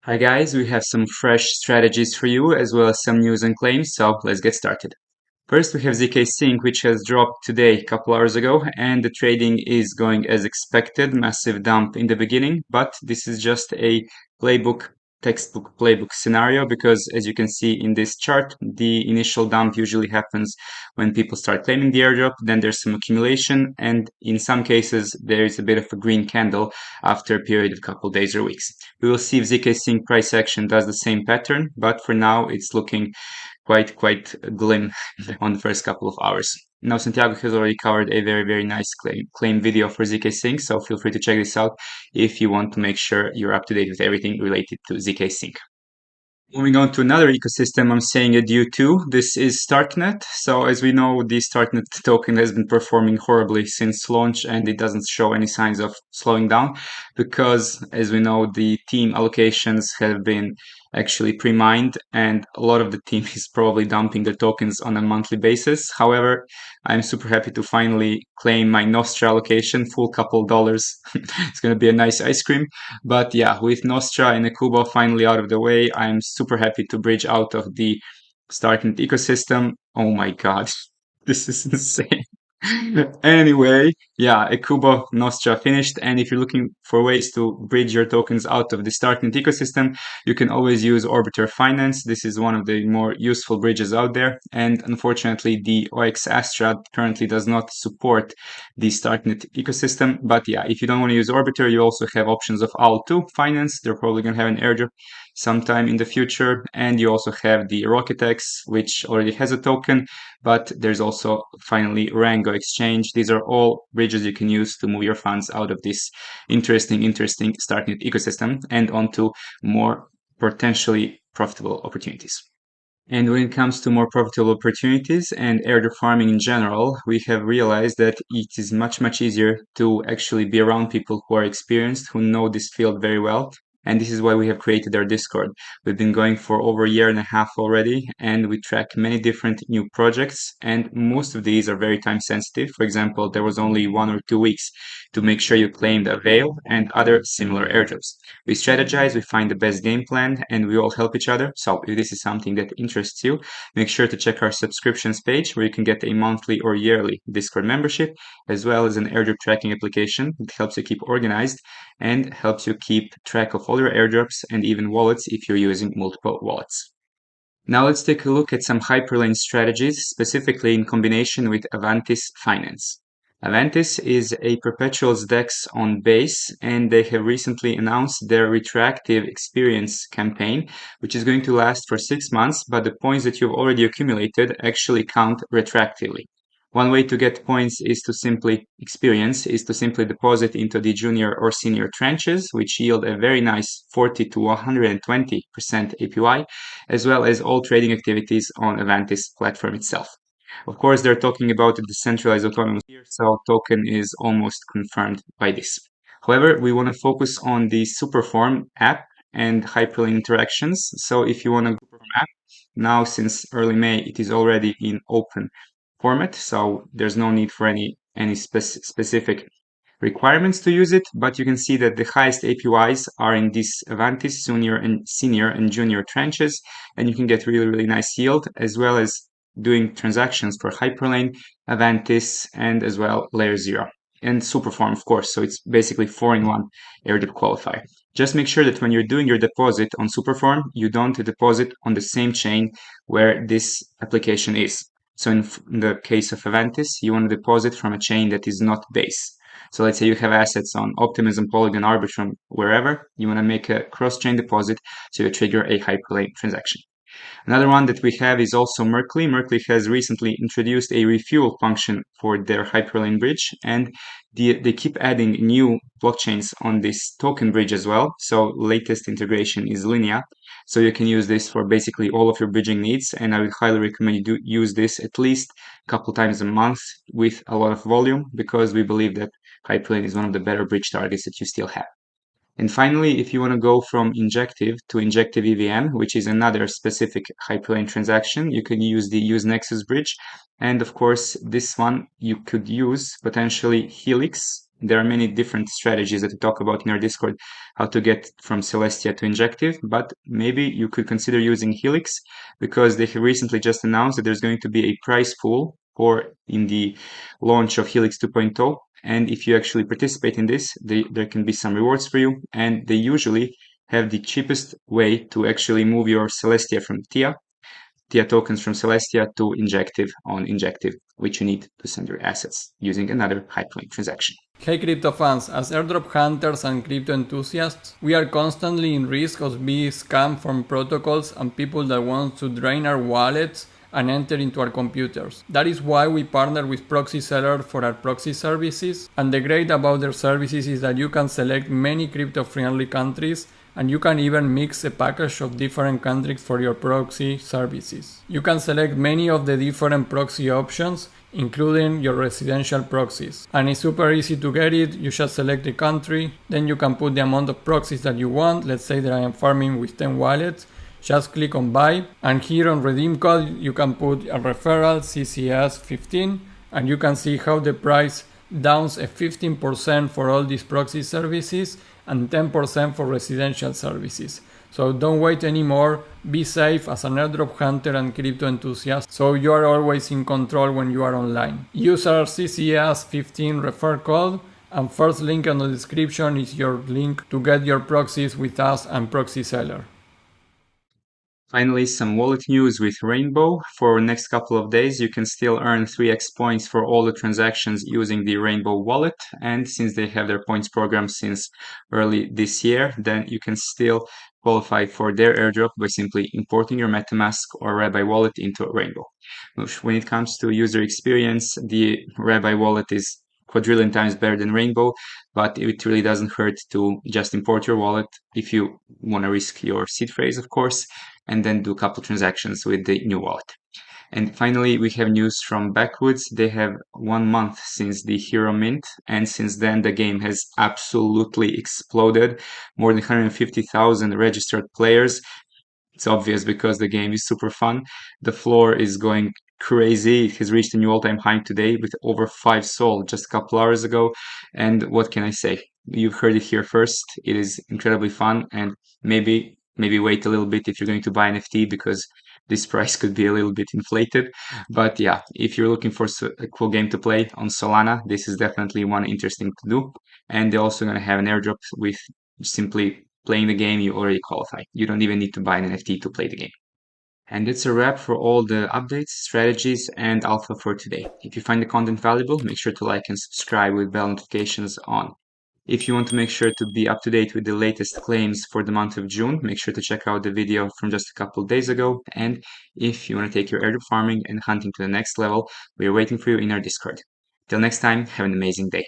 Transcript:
Hi guys, we have some fresh strategies for you as well as some news and claims, so let's get started. First we have ZkSync, which has dropped today a couple hours ago, and the trading is going as expected. Massive dump in the beginning, but this is just a textbook playbook scenario, because as you can see in this chart, the initial dump usually happens when people start claiming the airdrop, then there's some accumulation, and in some cases there is a bit of a green candle after a period of a couple days or weeks. We will see if ZkSync price action does the same pattern, but for now it's looking quite glim on the first couple of hours. Now, Santiago has already covered a very nice claim video for ZkSync, so feel free to check this out if you want to make sure you're up to date with everything related to ZkSync. Moving on to another ecosystem I'm saying adieu to, this is Starknet. So as we know, the Starknet token has been performing horribly since launch, and it doesn't show any signs of slowing down because, as we know, the team allocations have been actually pre-mined, and a lot of the team is probably dumping their tokens on a monthly basis. However, I'm super happy to finally claim my Nostra allocation, full couple dollars. It's going to be a nice ice cream. But yeah, with Nostra and Akuba finally out of the way, I'm super happy to bridge out of the Starknet ecosystem. Oh my god, this is insane. Anyway, yeah, Akuba Nostra finished, and if you're looking for ways to bridge your tokens out of the Starknet ecosystem, you can always use Arbitrum Finance. This is one of the more useful bridges out there, and unfortunately the OX Astra currently does not support the Starknet ecosystem. But yeah, if you don't want to use Arbitrum, you also have options of OWL2 Finance. They're probably going to have an airdrop sometime in the future, and you also have the RocketX, which already has a token, but there's also finally Rango Exchange. These are all bridges you can use to move your funds out of this interesting Starknet ecosystem and onto more potentially profitable opportunities. And when it comes to more profitable opportunities and airdrop farming in general, we have realized that it is much easier to actually be around people who are experienced, who know this field very well. And this is why we have created our Discord. We've been going for over a year and a half already, and we track many different new projects, and most of these are very time sensitive. For example, there was only 1 or 2 weeks to make sure you claimed a Veil and other similar airdrops. We strategize, we find the best game plan, and we all help each other. So if this is something that interests you, make sure to check our subscriptions page, where you can get a monthly or yearly Discord membership, as well as an airdrop tracking application that helps you keep organized and helps you keep track of all your airdrops and even wallets if you're using multiple wallets. Now let's take a look at some Hyperlane strategies, specifically in combination with Avantis Finance. Avantis is a perpetual DEX on Base, and they have recently announced their retroactive experience campaign, which is going to last for 6 months, but the points that you've already accumulated actually count retroactively. One way to get points is to simply deposit into the junior or senior tranches, which yield a very nice 40 to 120% APY, as well as all trading activities on Avantis platform itself. Of course, they're talking about a decentralized autonomous here, so token is almost confirmed by this. However, we want to focus on the Superform app and Hyperlane interactions. So if you want to go from app, now since early May, it is already in open format, so there's no need for any specific requirements to use it, but you can see that the highest APYs are in these Avantis senior and junior tranches, and you can get really nice yield, as well as doing transactions for Hyperlane, Avantis, and as well Layer 0. And Superform, of course, so it's basically 4-in-1 airdrop qualifier. Just make sure that when you're doing your deposit on Superform, you don't deposit on the same chain where this application is. So in the case of Avantis, you want to deposit from a chain that is not Base. So let's say you have assets on Optimism, Polygon, Arbitrum, wherever. You want to make a cross-chain deposit, so you trigger a Hyperlane transaction. Another one that we have is also Merkley. Merkley has recently introduced a refuel function for their Hyperlane bridge, and they keep adding new blockchains on this token bridge as well. So latest integration is Linea. So you can use this for basically all of your bridging needs, and I would highly recommend you do use this at least a couple times a month with a lot of volume, because we believe that Hyperlane is one of the better bridge targets that you still have. And finally, if you want to go from injective to injective EVM, which is another specific Hyperlane transaction, you can use the UseNexus bridge. And of course, this one you could use potentially Helix There are many different strategies that we talk about in our Discord, how to get from Celestia to Injective, but maybe you could consider using Helix, because they have recently just announced that there's going to be a prize pool in the launch of Helix 2.0. And if you actually participate in this, there can be some rewards for you, and they usually have the cheapest way to actually move your Celestia from TIA tokens from Celestia to Injective on Injective, which you need to send your assets using another Hyperlane transaction. Hey crypto fans, as airdrop hunters and crypto enthusiasts, we are constantly in risk of being scammed from protocols and people that want to drain our wallets and enter into our computers. That is why we partner with Proxy Seller for our proxy services, and the great about their services is that you can select many crypto-friendly countries, and you can even mix a package of different countries for your proxy services. You can select many of the different proxy options, including your residential proxies. And it's super easy to get it. You just select the country, then you can put the amount of proxies that you want. Let's say that I am farming with 10 wallets. Just click on buy, and here on redeem code you can put a referral CCS15, and you can see how the price downs a 15% for all these proxy services and 10% for residential services. So don't wait anymore, be safe as an airdrop hunter and crypto enthusiast, so you are always in control when you are online. Use our CCS15 refer code, and first link in the description is your link to get your proxies with us and Proxy Seller. Finally, some wallet news with Rainbow. For the next couple of days, you can still earn 3x points for all the transactions using the Rainbow wallet. And since they have their points program since early this year, then you can still qualify for their airdrop by simply importing your MetaMask or Rabbi wallet into Rainbow. When it comes to user experience, the Rabbi wallet is quadrillion times better than Rainbow, but it really doesn't hurt to just import your wallet if you want to risk your seed phrase, of course, and then do a couple transactions with the new wallet. And finally, we have news from Backwoods. They have 1 month since the Hero Mint, and since then the game has absolutely exploded. More than 150,000 registered players. It's obvious because the game is super fun. The floor is going crazy. It has reached a new all-time high today with over 5 SOL just a couple hours ago. And what can I say? You've heard it here first. It is incredibly fun, and maybe wait a little bit if you're going to buy NFT, because this price could be a little bit inflated. But yeah, if you're looking for a cool game to play on Solana, this is definitely one interesting to do. And they're also going to have an airdrop with simply playing the game. You already qualify. You don't even need to buy an NFT to play the game. And that's a wrap for all the updates, strategies, and alpha for today. If you find the content valuable, make sure to like and subscribe with bell notifications on. If you want to make sure to be up to date with the latest claims for the month of June, make sure to check out the video from just a couple days ago. And if you want to take your airdrop farming and hunting to the next level, we're waiting for you in our Discord. Till next time, have an amazing day.